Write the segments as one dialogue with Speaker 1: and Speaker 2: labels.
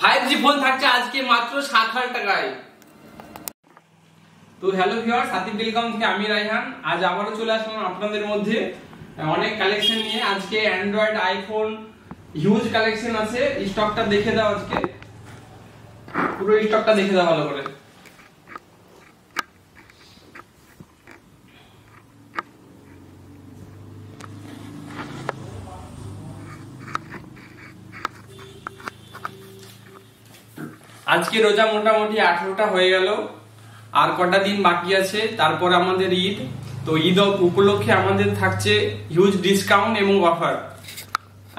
Speaker 1: 5G phone থাকছে আজকে মাত্র 7,000 টাকায়। তো হ্যালো ভিউয়ার্স, হাতিব টেলিকম থেকে আমি রায়হান। আজ আবারও চলে আসলাম আপনাদের মধ্যে অনেক কালেকশন নিয়ে। আজকে অ্যান্ড্রয়েড, আইফোন হিউজ কালেকশন আছে। স্টকটা দেখে দাও, আজকে পুরো স্টকটা দেখে দাও ভালো করে। আজকে রোজা মোটামুটি 18টা হয়ে গেল, আর কটা দিন বাকি আছে, তারপর আমাদের ঈদ। তো ঈদ উপলক্ষে আমাদের থাকছে হিউজ ডিসকাউন্ট এবং অফার।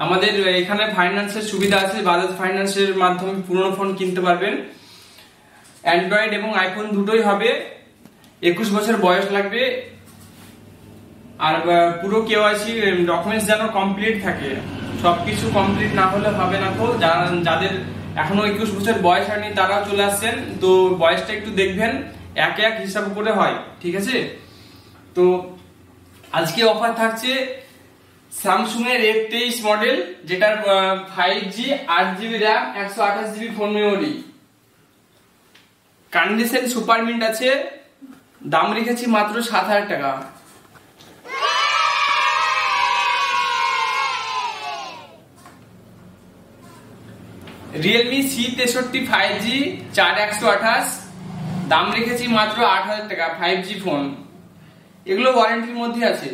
Speaker 1: আমাদের এখানে ফাইন্যান্সের সুবিধা আছে, বাজাজ ফাইন্যান্সের মাধ্যমে পুরনো ফোন কিনতে পারবেন। অ্যান্ড্রয়েড এবং আইফোন দুটোই হবে। 21 বছর বয়স লাগবে, আর পুরো কেওয়াইসি ডকুমেন্টস যেন কমপ্লিট থাকে। সবকিছু কমপ্লিট না হলে হবে না। তো যাদের এখনো 21 বছর বয়স হয়নি তারাও চলে আসছেন। তো বয়সটা একটু দেখবেন, এক এক হিসাব করে হয়, ঠিক আছে? তো আজকে অফার থাকছে স্যামসুং এর A23 মডেল, যেটার 5G 8GB RAM 128GB phone memory, condition super mint আছে। দাম রেখেছি মাত্র 7,000 টাকা। Realme C63 5G 4128, দাম রেখেছি মাত্র 8,000 টাকা। 5G ফোন, এগুলো ওয়ারেন্টির মধ্যে আছে।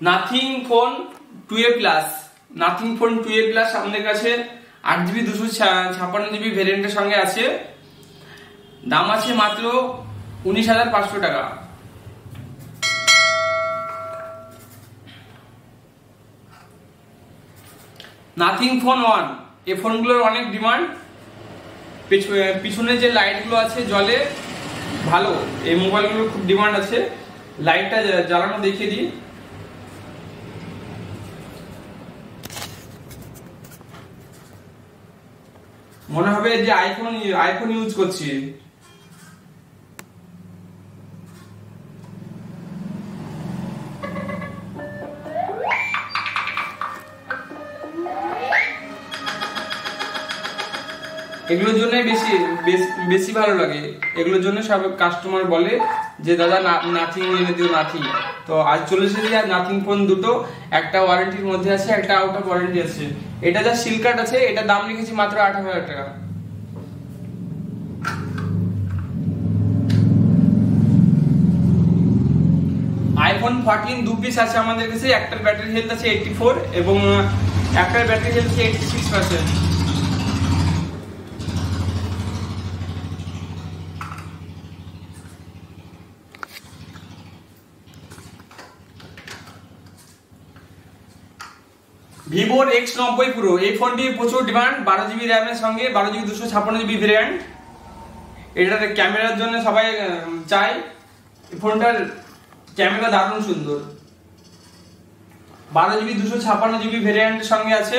Speaker 1: Nothing phone 2A plus, nothing phone 2A plus আমাদের কাছে 8GB 256GB ভেরিয়েন্টের সঙ্গে আছে। দাম আছে মাত্র 19,500 টাকা। নাথিং ফোন 1, এই ফোনগুলোর অনেক ডিমান্ড। পিছনে যে লাইটগুলো আছে জ্বলে ভালো, এই মোবাইলগুলোর খুব ডিমান্ড আছে। লাইটটা জ্বালানো দেখিয়ে দিই। মনে হবে যে আইফোন ইউজ করছি। এগুলোর জন্য বেশি ভালো লাগে। এগুলোর জন্য সব কাস্টমার বলে যে দাদা নাথিং এনে দিও, নাথিং। তো আজ চলে এসেছি নাথিং ফোন দুটো, একটা ওয়ারেন্টির মধ্যে আছে, একটা আউট অফ ওয়ারেন্টি আছে। এটা যা সিল কার্ড আছে, এটা দাম রেখেছি মাত্র 8,000 টাকা। আইফোন 14 দু পিস আছে আমাদের কাছে। একটার ব্যাটারি হেলথ আছে 84 এবং একটার ব্যাটারি হেলথ আছে 86%। ভিভোর X90 Pro, এই ফোনটি প্রচুর ডিমান্ড। 12GB RAM এর সঙ্গে 12GB 256GB ভেরিয়েন্ট। এটার ক্যামেরার জন্য সবাই চায়। এই ফোনটার ক্যামেরা দারুণ সুন্দর। 12GB 256GB ভেরিয়েন্টের সঙ্গে আছে।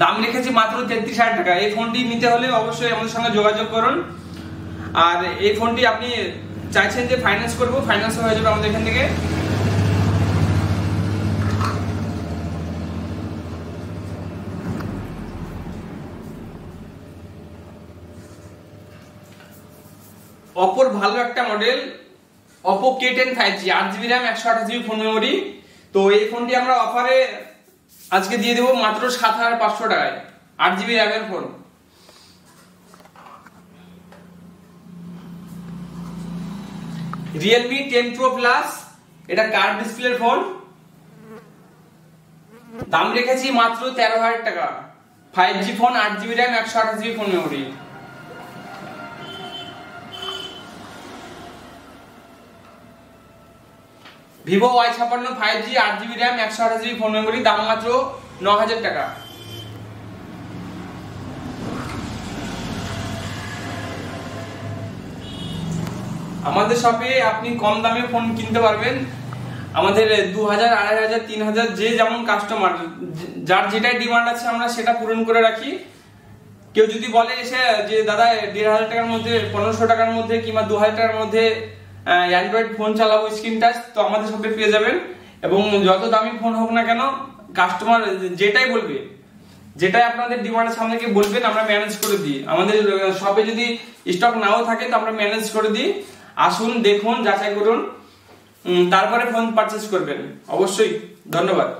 Speaker 1: দাম রেখেছি মাত্র 33,000 টাকা। এই ফোনটি নিতে হলে অবশ্যই আমাদের সঙ্গে যোগাযোগ করুন। আর এই ফোনটি আপনি চাইছেন যে ফাইন্যান্স করবো, ফাইন্যান্স হয়ে যাবে আমাদের এখান থেকে। অপোর ভালো একটা model, Oppo K10 5G 8GB RAM 128GB phone memory. তো এই ফোনটি আমরা অফারে আজকে দিয়ে দেবো মাত্র 7,500 টাকায়। 8GB RAM এর ফোন। Realme 10 Pro Plus, এটা কার্ভ ডিসপ্লের ফোন। দাম রেখেছি মাত্র 13,000 টাকা। 5G phone, 8GB RAM 128GB phone memory. Vivo Y56 5G 8GB RAM 128GB phone memory, দাম মাত্র 9,000 টাকা। আমাদের শপে আপনি কম দামে ফোন কিনতে পারবেন। আমাদের 2,000, 2,500, 3,000 যে যেমন কাস্টমার, যার যেটাই ডিমান্ড আছে আমরা সেটা পূরণ করে রাখি। কেউ যদি বলে এসে যে দাদা 1500 টাকার মধ্যে, 1500 টাকার মধ্যে কিংবা 2000 টাকার মধ্যে অ্যান্ড্রয়েড ফোন চালাবো স্ক্রিন টাচ, তো আমাদের শপে পেয়ে যাবেন। এবং যত দামি ফোন হোক না কেন, কাস্টমার যেটাই বলবে, যেটাই আপনাদের ডিমান্ডের সামনে গিয়ে বলবেন, আমরা ম্যানেজ করে দিই। আমাদের শপে যদি স্টক নাও থাকে তো আমরা ম্যানেজ করে দিই। আসুন, দেখুন, যাচাই করুন, তারপরে ফোন পারচেজ করবেন অবশ্যই। ধন্যবাদ।